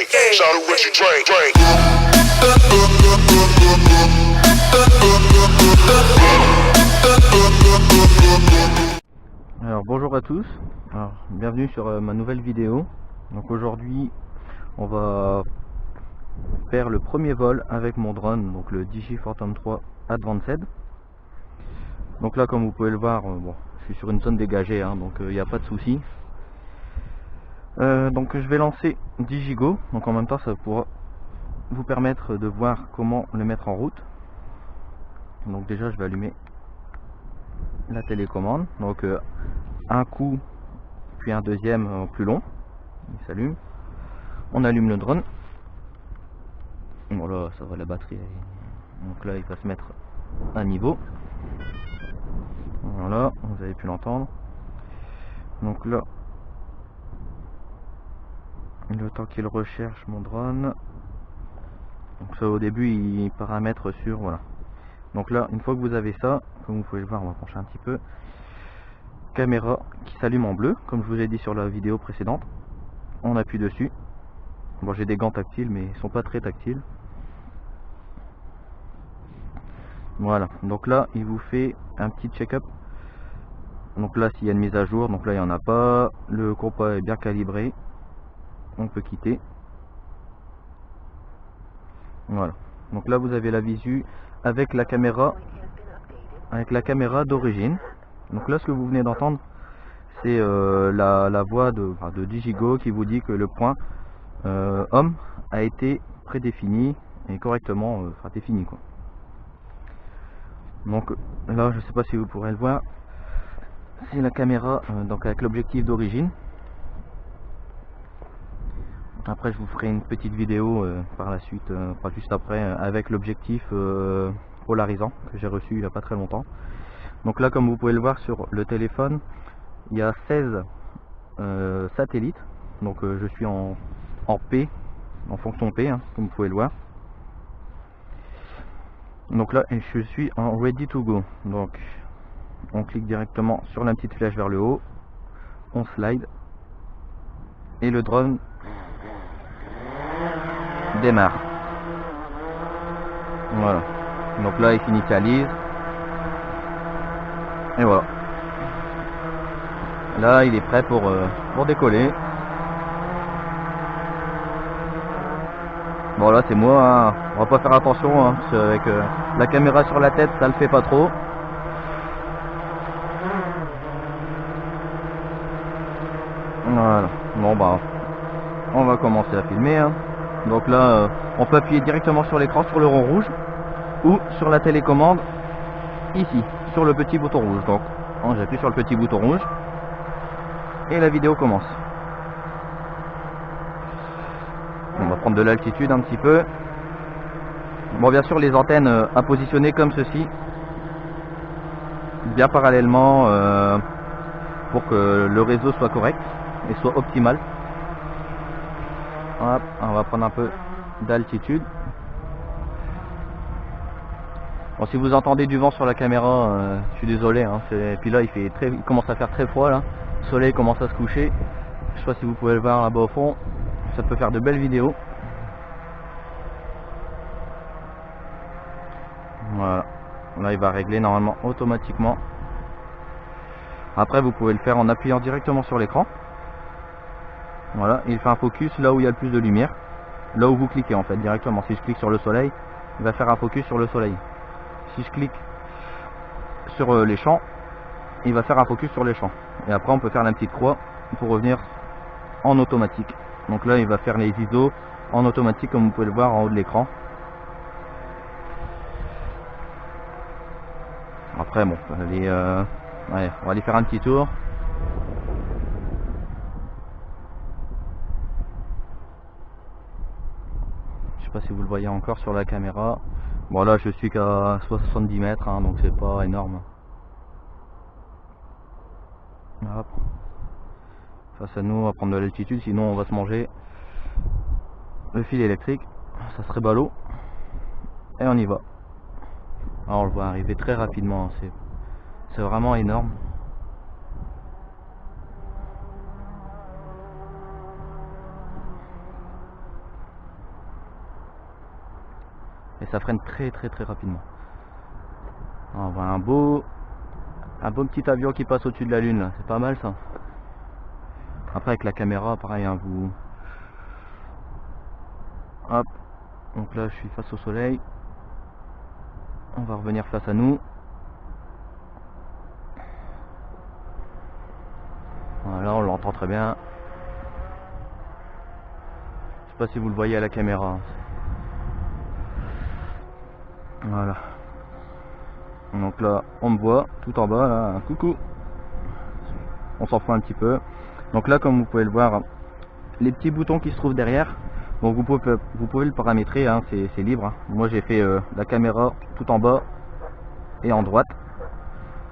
drink. Shout out what you drink. Alors bonjour à tous, alors, bienvenue sur ma nouvelle vidéo. Donc aujourd'hui on va faire le premier vol avec mon drone, donc le DJI Phantom 3 Advanced. Donc là comme vous pouvez le voir, bon, je suis sur une zone dégagée, hein, donc il n'y a pas de souci. Donc je vais lancer DJI Go, donc en même temps ça pourra vous permettre de voir comment le mettre en route. Donc déjà je vais allumer la télécommande, donc un coup puis un deuxième plus long, il s'allume, on allume le drone. Voilà, ça va, la batterie, donc là il va se mettre à niveau. Voilà, vous avez pu l'entendre. Donc là, le temps qu'il recherche mon drone, donc ça au début il paramètre sur, voilà. Donc là, une fois que vous avez ça, comme vous pouvez le voir, on va pencher un petit peu, caméra qui s'allume en bleu, comme je vous ai dit sur la vidéo précédente. On appuie dessus. Bon, j'ai des gants tactiles, mais ils sont pas très tactiles. Voilà, donc là, il vous fait un petit check-up. Donc là, s'il y a une mise à jour, donc là, il n'y en a pas. Le compas est bien calibré. On peut quitter. Voilà. Donc là, vous avez la visu avec la caméra d'origine. Donc là, ce que vous venez d'entendre, c'est la voix de DJI Go qui vous dit que le point homme a été prédéfini et correctement défini, quoi. Donc là, je sais pas si vous pourrez le voir, c'est la caméra donc avec l'objectif d'origine. Après je vous ferai une petite vidéo par la suite, pas juste après, avec l'objectif polarisant que j'ai reçu il n'y a pas très longtemps. Donc là, comme vous pouvez le voir sur le téléphone, il y a 16 satellites. Donc je suis en P, en fonction P, hein, comme vous pouvez le voir. Donc là je suis en ready to go. Donc on clique directement sur la petite flèche vers le haut, on slide et le drone démarre. Voilà, donc là il s'initialise et voilà, là il est prêt pour décoller. Bon là c'est moi, hein. On va pas faire attention, hein, parce qu'avec la caméra sur la tête ça le fait pas trop. Voilà, bon bah on va commencer à filmer, hein. Donc là on peut appuyer directement sur l'écran, sur le rond rouge, ou sur la télécommande ici, sur le petit bouton rouge. Donc j'appuie sur le petit bouton rouge et la vidéo commence. On va prendre de l'altitude un petit peu. Bon, bien sûr les antennes à positionner comme ceci, bien parallèlement, pour que le réseau soit correct et soit optimal. Hop, on va prendre un peu d'altitude. Bon, si vous entendez du vent sur la caméra, je suis désolé, hein, et puis là il commence à faire très froid là. Le soleil commence à se coucher. Je sais pas si vous pouvez le voir là-bas au fond. Ça peut faire de belles vidéos. Voilà. Là il va régler normalement automatiquement. Après vous pouvez le faire en appuyant directement sur l'écran. Voilà, il fait un focus là où il y a le plus de lumière. Là où vous cliquez en fait directement. Si je clique sur le soleil, il va faire un focus sur le soleil. Si je clique sur les champs, il va faire un focus sur les champs. Et après on peut faire la petite croix pour revenir en automatique. Donc là il va faire les ISO en automatique comme vous pouvez le voir en haut de l'écran. Après bon, ouais, on va aller faire un petit tour. Je sais pas si vous le voyez encore sur la caméra. Bon là je suis qu'à 70 mètres, hein, donc c'est pas énorme. Hop. Face à nous, on va prendre de l'altitude, sinon on va se manger le fil électrique. Ça serait ballot. Et on y va. Alors on le voit arriver très rapidement, hein, c'est vraiment énorme. et ça freine très rapidement. On voit un beau petit avion qui passe au-dessus de la lune là, c'est pas mal ça. Après avec la caméra pareil hein, vous hop, donc là je suis face au soleil, on va revenir face à nous. Voilà, on l'entend très bien. Je sais pas si vous le voyez à la caméra. Voilà. Donc là, on me voit tout en bas là, coucou. On s'en fout un petit peu. Donc là, comme vous pouvez le voir, les petits boutons qui se trouvent derrière, donc vous pouvez le paramétrer, hein, c'est libre. Hein. Moi j'ai fait la caméra tout en bas et en droite.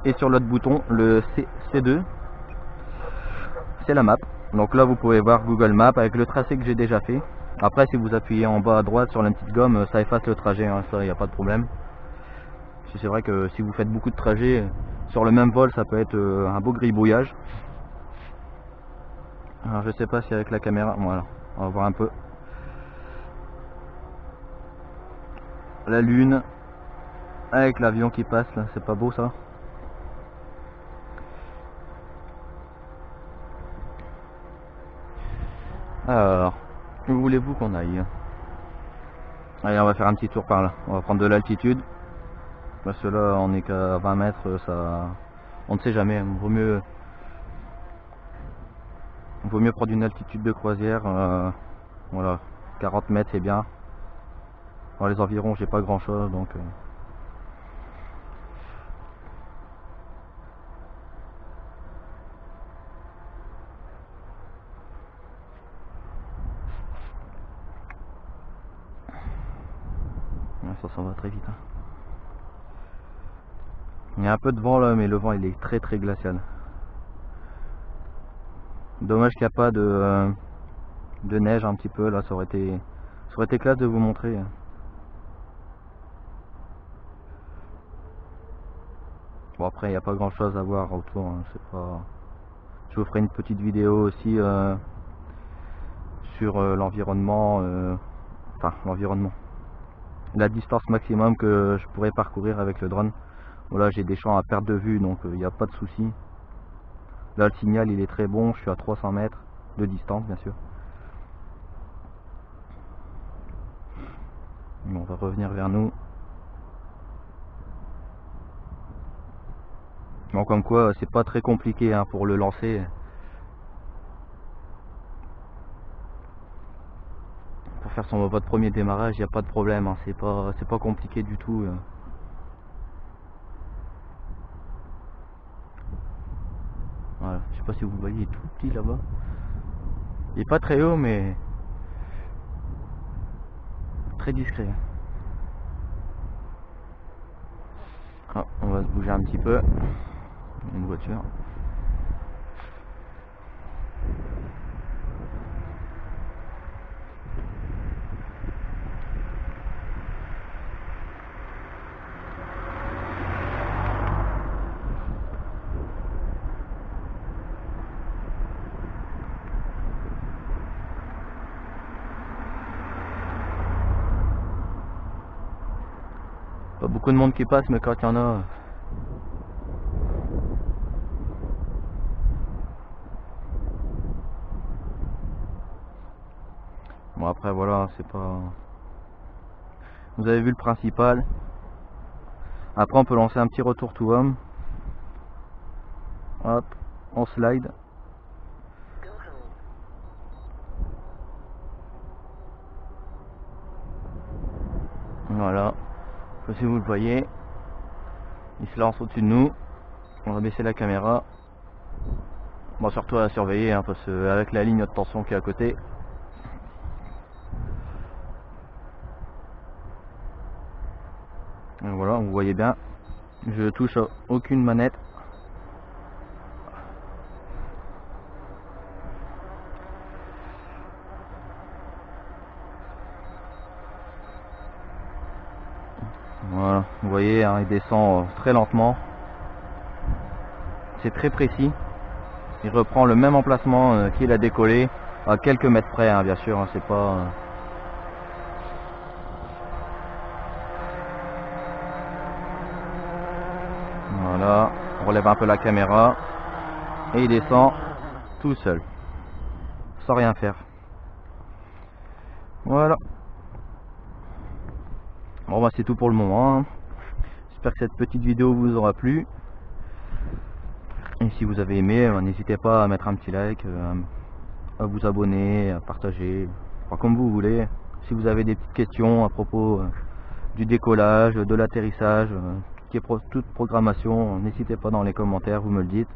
Et sur l'autre bouton, le C2, c'est la map. Donc là vous pouvez voir Google Maps avec le tracé que j'ai déjà fait. Après si vous appuyez en bas à droite sur la petite gomme, ça efface le trajet, hein, ça il n'y a pas de problème. C'est vrai que si vous faites beaucoup de trajets sur le même vol, ça peut être un beau gribouillage. Alors je sais pas si avec la caméra, voilà, on va voir un peu. La lune avec l'avion qui passe là, c'est pas beau ça? Alors, où voulez-vous qu'on aille? Allez, on va faire un petit tour par là, on va prendre de l'altitude. Parce que là on est qu'à 20 mètres, ça, on ne sait jamais, vaut mieux prendre une altitude de croisière. Voilà, 40 mètres c'est bien. Dans les environs j'ai pas grand chose donc ça s'en va très vite hein. Il y a un peu de vent là, mais le vent il est très glacial. Dommage qu'il n'y a pas de neige un petit peu là, ça aurait été classe de vous montrer. Bon après il n'y a pas grand chose à voir autour, hein. C'est pas... Je vous ferai une petite vidéo aussi sur l'environnement, enfin l'environnement. La distance maximum que je pourrais parcourir avec le drone. Voilà, j'ai des champs à perte de vue donc il n'y a pas de souci. Là le signal il est très bon, je suis à 300 mètres de distance bien sûr. On va revenir vers nous. Bon, comme quoi c'est pas très compliqué hein, pour le lancer. Pour faire votre premier démarrage, il n'y a pas de problème, hein. C'est pas compliqué du tout. Voilà, je sais pas si vous voyez, il est tout petit là-bas. Il est pas très haut mais très discret. Ah, on va se bouger un petit peu. Une voiture. Pas beaucoup de monde qui passe, mais quand il y en a... Bon après voilà, c'est pas... Vous avez vu le principal. Après on peut lancer un petit retour to home. Hop, on slide. Voilà, si vous le voyez, il se lance au-dessus de nous. On va baisser la caméra. Bon, surtout à surveiller hein, parce que avec la ligne de tension qui est à côté. Et voilà, vous voyez bien, je touche à aucune manette. Voilà, vous voyez, hein, il descend très lentement. C'est très précis. Il reprend le même emplacement qu'il a décollé, à quelques mètres près, hein, bien sûr. Hein, c'est pas. relève un peu la caméra et il descend tout seul, sans rien faire. Voilà. Bon bah c'est tout pour le moment, hein. J'espère que cette petite vidéo vous aura plu. Et si vous avez aimé, n'hésitez pas à mettre un petit like, à vous abonner, à partager, enfin, comme vous voulez. Si vous avez des petites questions à propos du décollage, de l'atterrissage, toute programmation, n'hésitez pas dans les commentaires, vous me le dites.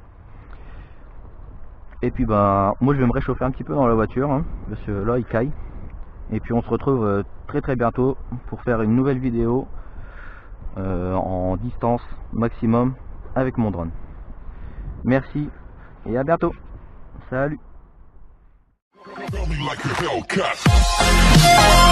Et puis bah moi je vais me réchauffer un petit peu dans la voiture, hein, parce que là il caille. Et puis on se retrouve très bientôt pour faire une nouvelle vidéo en distance maximum avec mon drone. Merci et à bientôt. Salut. Feel me like a Hellcat.